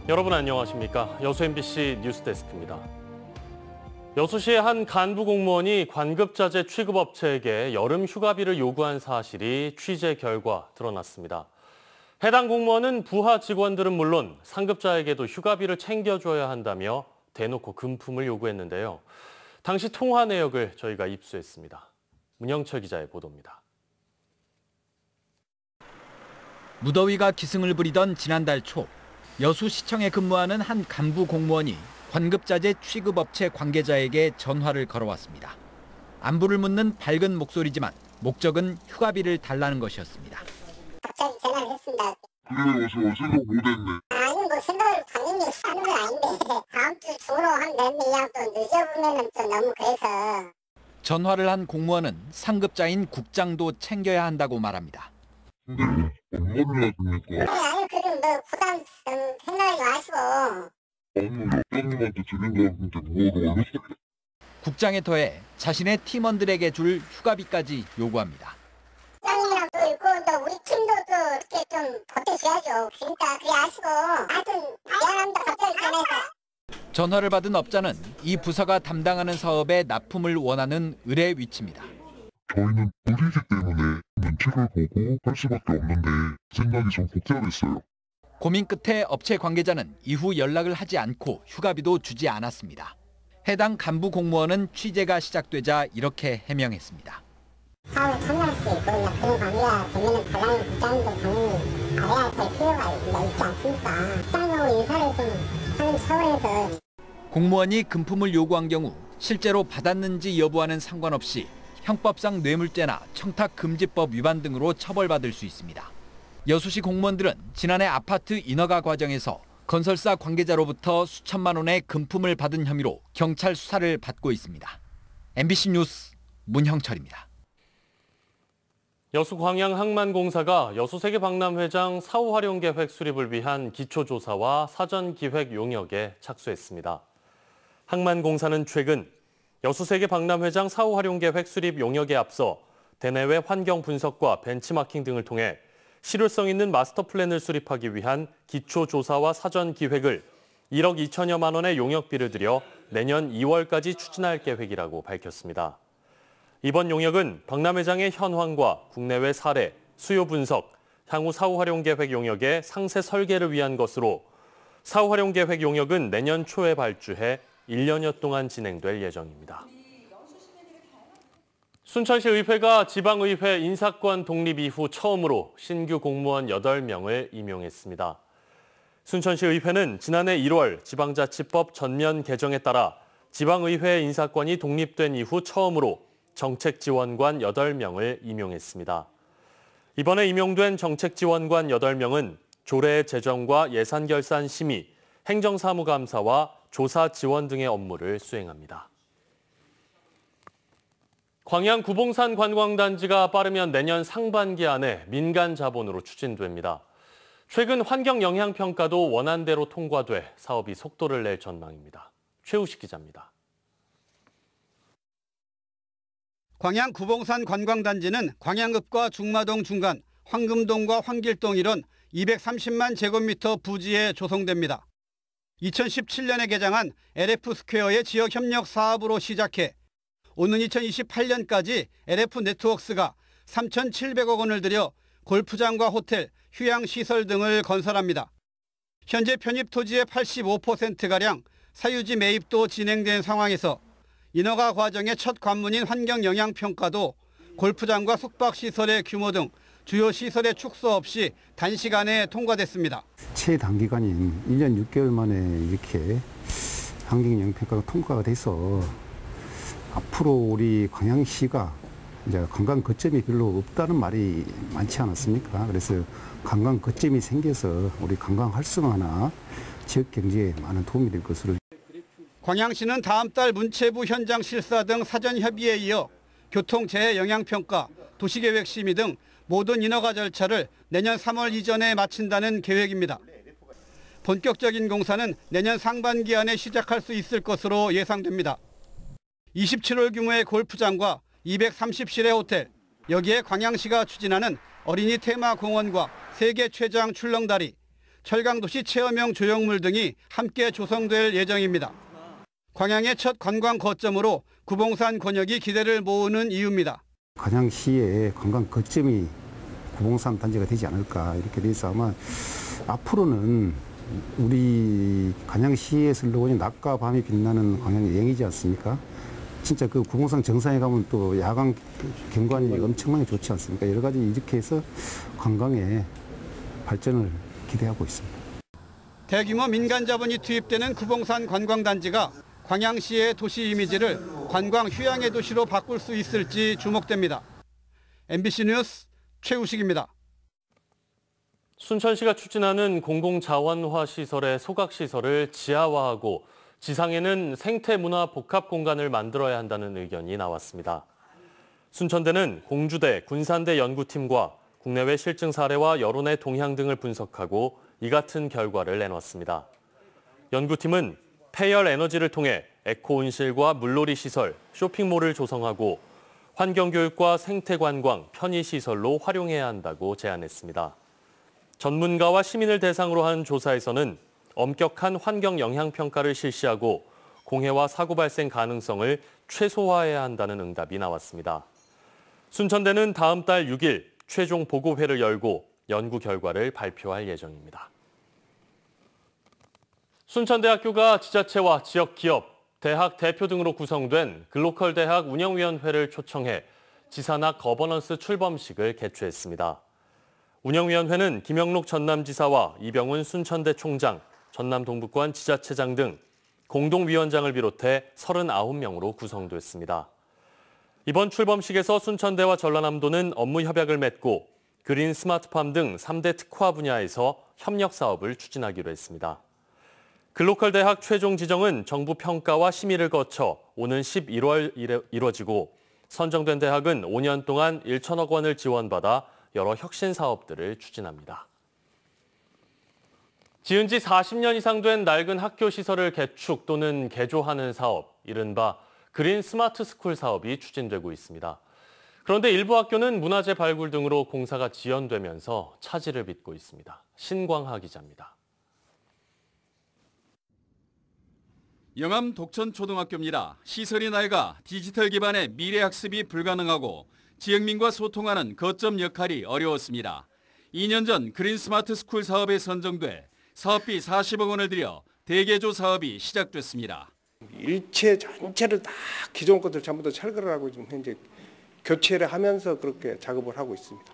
여러분 안녕하십니까? 여수 MBC 뉴스데스크입니다. 여수시의 한 간부 공무원이 관급자재 취급업체에게 여름 휴가비를 요구한 사실이 취재 결과 드러났습니다. 해당 공무원은 부하 직원들은 물론 상급자에게도 휴가비를 챙겨줘야 한다며 대놓고 금품을 요구했는데요. 당시 통화 내역을 저희가 입수했습니다. 문영철 기자의 보도입니다. 무더위가 기승을 부리던 지난달 초 여수시청에 근무하는 한 간부 공무원이 관급자재 취급업체 관계자에게 전화를 걸어왔습니다. 안부를 묻는 밝은 목소리지만 목적은 휴가비를 달라는 것이었습니다. 갑자기 전화를 했습니다. 그래, 생각 못했네. 아니, 뭐 생각을 당연히 하는 건 아닌데 다음 주 주로 한 몇 명 또 늦어보면 또 너무 그래서. 전화를 한 공무원은 상급자인 국장도 챙겨야 한다고 말합니다. 근데 얼마나 줍니까? 아니, 그럼 뭐 부담 생각하지 마시고. 아니, 역장님한테 드린 거 같은데 뭐로 얼마? 국장에 더해 자신의 팀원들에게 줄 휴가비까지 요구합니다. 국장님이랑 또 있고 또 우리 팀도 또 이렇게 좀 보태줘야죠. 그러니까 그래 아시고 하여튼 미안합니다. 갑자기 전화해서. 전화를 받은 업자는 이 부서가 담당하는 사업에 납품을 원하는 의뢰 위치입니다. 저희는 우리기 때문에 눈치를 보고 할 수밖에 없는데 생각이 좀 복잡했어요. 고민 끝에 업체 관계자는 이후 연락을 하지 않고 휴가비도 주지 않았습니다. 해당 간부 공무원은 취재가 시작되자 이렇게 해명했습니다. 사업을 참여할 수 있고 그런 관계가 되면 달라는 국장님도 당연히 알아야 될 필요가 있지 않습니까? 국장하고 인사를 좀 하는 차원에서. 공무원이 금품을 요구한 경우 실제로 받았는지 여부와는 상관없이 형법상 뇌물죄나 청탁금지법 위반 등으로 처벌받을 수 있습니다. 여수시 공무원들은 지난해 아파트 인허가 과정에서 건설사 관계자로부터 수천만 원의 금품을 받은 혐의로 경찰 수사를 받고 있습니다. MBC 뉴스 문형철입니다. 여수 광양 항만공사가 여수세계 박람회장 사후 활용 계획 수립을 위한 기초조사와 사전 기획 용역에 착수했습니다. 항만공사는 최근 여수세계 박람회장 사후 활용 계획 수립 용역에 앞서 대내외 환경 분석과 벤치마킹 등을 통해 실효성 있는 마스터 플랜을 수립하기 위한 기초조사와 사전 기획을 1억 2천여만 원의 용역비를 들여 내년 2월까지 추진할 계획이라고 밝혔습니다. 이번 용역은 박람회장의 현황과 국내외 사례, 수요 분석, 향후 사후 활용 계획 용역의 상세 설계를 위한 것으로 사후 활용 계획 용역은 내년 초에 발주해 1년여 동안 진행될 예정입니다. 순천시 의회가 지방의회 인사권 독립 이후 처음으로 신규 공무원 8명을 임용했습니다. 순천시 의회는 지난해 1월 지방자치법 전면 개정에 따라 지방의회 인사권이 독립된 이후 처음으로 정책지원관 8명을 임용했습니다. 이번에 임용된 정책지원관 8명은 조례 제정과 예산결산 심의, 행정사무감사와 조사 지원 등의 업무를 수행합니다. 광양 구봉산 관광단지가 빠르면 내년 상반기 안에 민간 자본으로 추진됩니다. 최근 환경영향평가도 원안대로 통과돼 사업이 속도를 낼 전망입니다. 최우식 기자입니다. 광양 구봉산 관광단지는 광양읍과 중마동 중간, 황금동과 황길동 이런 230만 제곱미터 부지에 조성됩니다. 2017년에 개장한 LF스퀘어의 지역협력 사업으로 시작해 오는 2028년까지 LF네트워크스가 3,700억 원을 들여 골프장과 호텔, 휴양시설 등을 건설합니다. 현재 편입 토지의 85%가량 사유지 매입도 진행된 상황에서 인허가 과정의 첫 관문인 환경영향평가도 골프장과 숙박시설의 규모 등 주요 시설의 축소 없이 단시간에 통과됐습니다. 최단기간인 1년 6개월 만에 이렇게 환경영향평가가 통과가 돼서 앞으로 우리 광양시가 이제 관광 거점이 별로 없다는 말이 많지 않았습니까? 그래서 관광 거점이 생겨서 우리 관광 활성화나 지역 경제에 많은 도움이 될 것으로. 광양시는 다음 달 문체부 현장 실사 등 사전 협의에 이어 교통재해영향평가, 도시계획 심의 등 모든 인허가 절차를 내년 3월 이전에 마친다는 계획입니다. 본격적인 공사는 내년 상반기 안에 시작할 수 있을 것으로 예상됩니다. 27홀 규모의 골프장과 230실의 호텔, 여기에 광양시가 추진하는 어린이 테마공원과 세계 최장 출렁다리, 철강도시 체험형 조형물 등이 함께 조성될 예정입니다. 광양의 첫 관광 거점으로 구봉산 권역이 기대를 모으는 이유입니다. 광양시의 관광 거점이 구봉산 단지가 되지 않을까 이렇게 돼 있어 아마 앞으로는 우리 광양시에서 흘러오는 낮과 밤이 빛나는 광양 여행이지 않습니까? 진짜 그 구봉산 정상에 가면 또 야간 경관이 엄청나게 좋지 않습니까? 여러 가지 이렇게 해서 관광의 발전을 기대하고 있습니다. 대규모 민간 자본이 투입되는 구봉산 관광단지가 광양시의 도시 이미지를 관광 휴양의 도시로 바꿀 수 있을지 주목됩니다. MBC 뉴스 최우식입니다. 순천시가 추진하는 공공자원화 시설의 소각시설을 지하화하고 지상에는 생태문화 복합 공간을 만들어야 한다는 의견이 나왔습니다. 순천대는 공주대, 군산대 연구팀과 국내외 실증 사례와 여론의 동향 등을 분석하고 이 같은 결과를 내놨습니다. 연구팀은 폐열 에너지를 통해 에코온실과 물놀이 시설, 쇼핑몰을 조성하고 환경교육과 생태관광, 편의시설로 활용해야 한다고 제안했습니다. 전문가와 시민을 대상으로 한 조사에서는 엄격한 환경 영향 평가를 실시하고 공해와 사고 발생 가능성을 최소화해야 한다는 응답이 나왔습니다. 순천대는 다음 달 6일 최종 보고회를 열고 연구 결과를 발표할 예정입니다. 순천대학교가 지자체와 지역 기업, 대학 대표 등으로 구성된 글로컬 대학 운영위원회를 초청해 지산학 거버넌스 출범식을 개최했습니다. 운영위원회는 김영록 전남지사와 이병훈 순천대 총장, 전남동북권 지자체장 등 공동위원장을 비롯해 39명으로 구성됐습니다. 이번 출범식에서 순천대와 전라남도는 업무 협약을 맺고 그린 스마트팜 등 3대 특화 분야에서 협력 사업을 추진하기로 했습니다. 글로컬 대학 최종 지정은 정부 평가와 심의를 거쳐 오는 11월 이뤄지고 선정된 대학은 5년 동안 1천억 원을 지원받아 여러 혁신 사업들을 추진합니다. 지은 지 40년 이상 된 낡은 학교 시설을 개축 또는 개조하는 사업, 이른바 그린 스마트 스쿨 사업이 추진되고 있습니다. 그런데 일부 학교는 문화재 발굴 등으로 공사가 지연되면서 차질을 빚고 있습니다. 신광하 기자입니다. 영암 독천초등학교입니다. 시설이 낡아 디지털 기반의 미래학습이 불가능하고 지역민과 소통하는 거점 역할이 어려웠습니다. 2년 전 그린 스마트 스쿨 사업에 선정돼 사업비 40억 원을 들여 대개조 사업이 시작됐습니다. 일체 전체를 다 기존 것들 전부 다 철거를 하고 지금 현재 교체를 하면서 그렇게 작업을 하고 있습니다.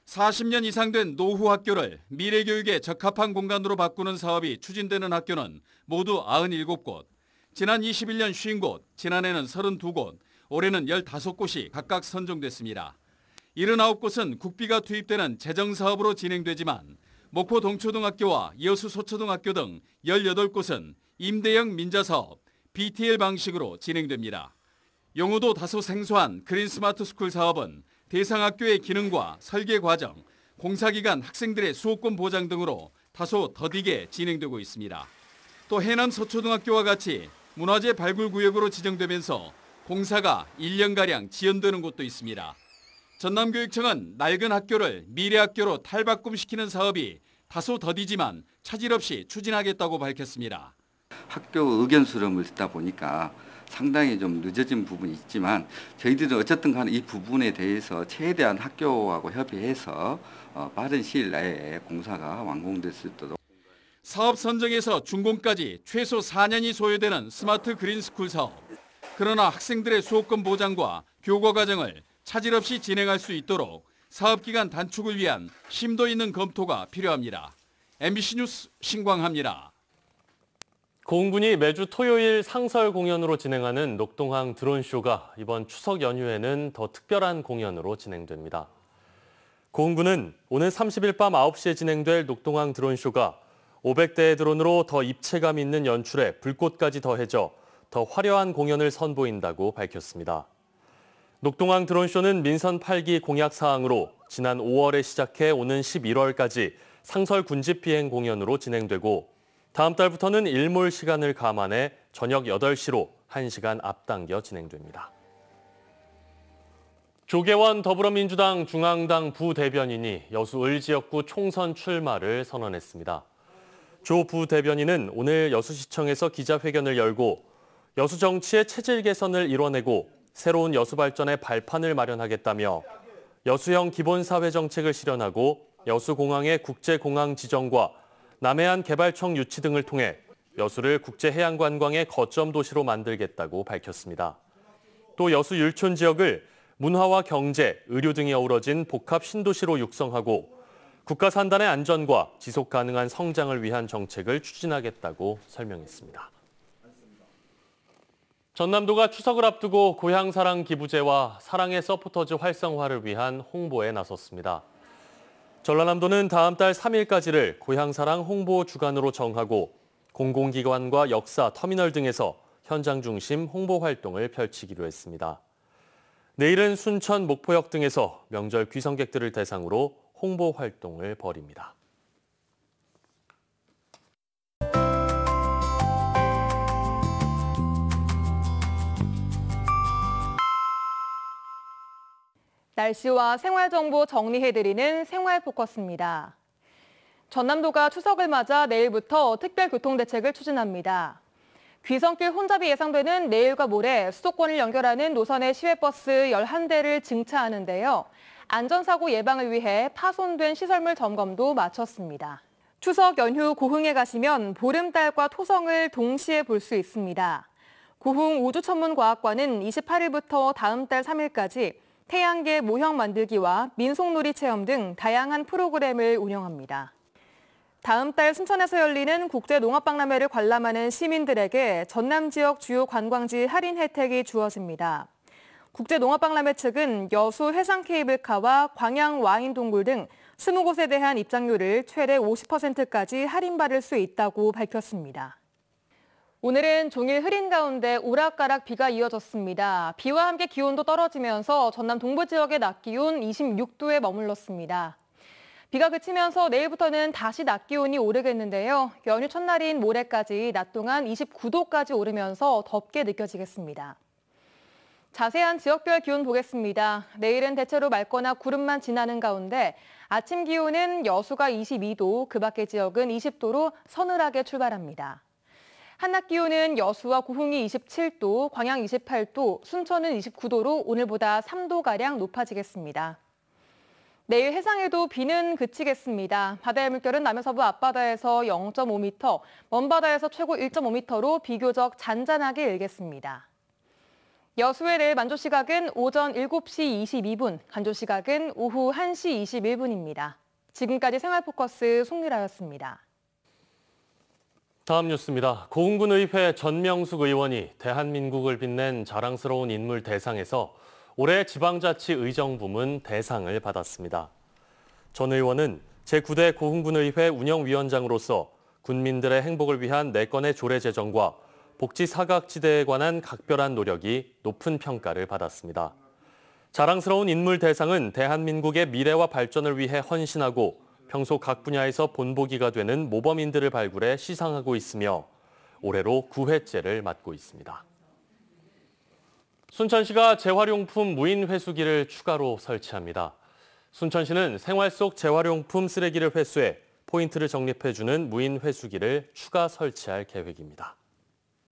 40년 이상 된 노후 학교를 미래교육에 적합한 공간으로 바꾸는 사업이 추진되는 학교는 모두 97곳, 지난 21년 50곳, 지난해는 32곳, 올해는 15곳이 각각 선정됐습니다. 79곳은 국비가 투입되는 재정사업으로 진행되지만 목포 동초등학교와 여수 소초등학교 등 18곳은 임대형 민자사업, BTL 방식으로 진행됩니다. 용어도 다소 생소한 그린 스마트 스쿨 사업은 대상 학교의 기능과 설계 과정, 공사기간 학생들의 수호권 보장 등으로 다소 더디게 진행되고 있습니다. 또 해남 서초등학교와 같이 문화재 발굴 구역으로 지정되면서 공사가 1년가량 지연되는 곳도 있습니다. 전남교육청은 낡은 학교를 미래학교로 탈바꿈시키는 사업이 다소 더디지만 차질 없이 추진하겠다고 밝혔습니다. 학교 의견 수렴을 듣다 보니까 상당히 좀 늦어진 부분이 있지만 저희들은 어쨌든 간에 이 부분에 대해서 최대한 학교하고 협의해서 빠른 시일 내에 공사가 완공될 수 있도록. 사업 선정에서 준공까지 최소 4년이 소요되는 스마트 그린스쿨 사업. 그러나 학생들의 수호권 보장과 교과 과정을 차질 없이 진행할 수 있도록 사업기간 단축을 위한 심도 있는 검토가 필요합니다. MBC 뉴스 신광하입니다. 고흥군이 매주 토요일 상설 공연으로 진행하는 녹동항 드론쇼가 이번 추석 연휴에는 더 특별한 공연으로 진행됩니다. 고흥군은 오는 30일 밤 9시에 진행될 녹동항 드론쇼가 500대의 드론으로 더 입체감 있는 연출에 불꽃까지 더해져 더 화려한 공연을 선보인다고 밝혔습니다. 녹동항 드론쇼는 민선 8기 공약 사항으로 지난 5월에 시작해 오는 11월까지 상설 군집 비행 공연으로 진행되고 다음 달부터는 일몰 시간을 감안해 저녁 8시로 1시간 앞당겨 진행됩니다. 조계원 더불어민주당 중앙당 부대변인이 여수 을지역구 총선 출마를 선언했습니다. 조 부대변인은 오늘 여수시청에서 기자회견을 열고 여수 정치의 체질 개선을 이뤄내고 새로운 여수 발전의 발판을 마련하겠다며 여수형 기본사회 정책을 실현하고 여수공항의 국제공항 지정과 남해안 개발청 유치 등을 통해 여수를 국제해양관광의 거점 도시로 만들겠다고 밝혔습니다. 또 여수 율촌 지역을 문화와 경제, 의료 등이 어우러진 복합 신도시로 육성하고 국가 산단의 안전과 지속 가능한 성장을 위한 정책을 추진하겠다고 설명했습니다. 전남도가 추석을 앞두고 고향사랑 기부제와 사랑의 서포터즈 활성화를 위한 홍보에 나섰습니다. 전라남도는 다음 달 3일까지를 고향사랑 홍보 주간으로 정하고 공공기관과 역사, 터미널 등에서 현장 중심 홍보 활동을 펼치기로 했습니다. 내일은 순천, 목포역 등에서 명절 귀성객들을 대상으로 홍보 활동을 벌입니다. 날씨와 생활정보 정리해드리는 생활포커스입니다. 전남도가 추석을 맞아 내일부터 특별교통대책을 추진합니다. 귀성길 혼잡이 예상되는 내일과 모레 수도권을 연결하는 노선의 시외버스 11대를 증차하는데요. 안전사고 예방을 위해 파손된 시설물 점검도 마쳤습니다. 추석 연휴 고흥에 가시면 보름달과 토성을 동시에 볼 수 있습니다. 고흥 우주천문과학관은 28일부터 다음 달 3일까지 태양계 모형 만들기와 민속놀이 체험 등 다양한 프로그램을 운영합니다. 다음 달 순천에서 열리는 국제농업박람회를 관람하는 시민들에게 전남 지역 주요 관광지 할인 혜택이 주어집니다. 국제농업박람회 측은 여수 해상케이블카와 광양 와인동굴 등 20곳에 대한 입장료를 최대 50%까지 할인받을 수 있다고 밝혔습니다. 오늘은 종일 흐린 가운데 오락가락 비가 이어졌습니다. 비와 함께 기온도 떨어지면서 전남 동부 지역의 낮 기온 26도에 머물렀습니다. 비가 그치면서 내일부터는 다시 낮 기온이 오르겠는데요. 연휴 첫날인 모레까지 낮 동안 29도까지 오르면서 덥게 느껴지겠습니다. 자세한 지역별 기온 보겠습니다. 내일은 대체로 맑거나 구름만 지나는 가운데 아침 기온은 여수가 22도, 그 밖의 지역은 20도로 서늘하게 출발합니다. 한낮 기온은 여수와 고흥이 27도, 광양 28도, 순천은 29도로 오늘보다 3도가량 높아지겠습니다. 내일 해상에도 비는 그치겠습니다. 바다의 물결은 남해서부 앞바다에서 0.5m, 먼바다에서 최고 1.5m로 비교적 잔잔하게 일겠습니다. 여수의 내일 만조시각은 오전 7시 22분, 간조시각은 오후 1시 21분입니다. 지금까지 생활포커스 송미라였습니다. 다음 뉴스입니다. 고흥군의회 전명숙 의원이 대한민국을 빛낸 자랑스러운 인물 대상에서 올해 지방자치 의정부문 대상을 받았습니다. 전 의원은 제9대 고흥군의회 운영위원장으로서 군민들의 행복을 위한 4건의 조례 제정과 복지 사각지대에 관한 각별한 노력이 높은 평가를 받았습니다. 자랑스러운 인물 대상은 대한민국의 미래와 발전을 위해 헌신하고 평소 각 분야에서 본보기가 되는 모범인들을 발굴해 시상하고 있으며 올해로 9회째를 맡고 있습니다. 순천시가 재활용품 무인 회수기를 추가로 설치합니다. 순천시는 생활 속 재활용품 쓰레기를 회수해 포인트를 적립해주는 무인 회수기를 추가 설치할 계획입니다.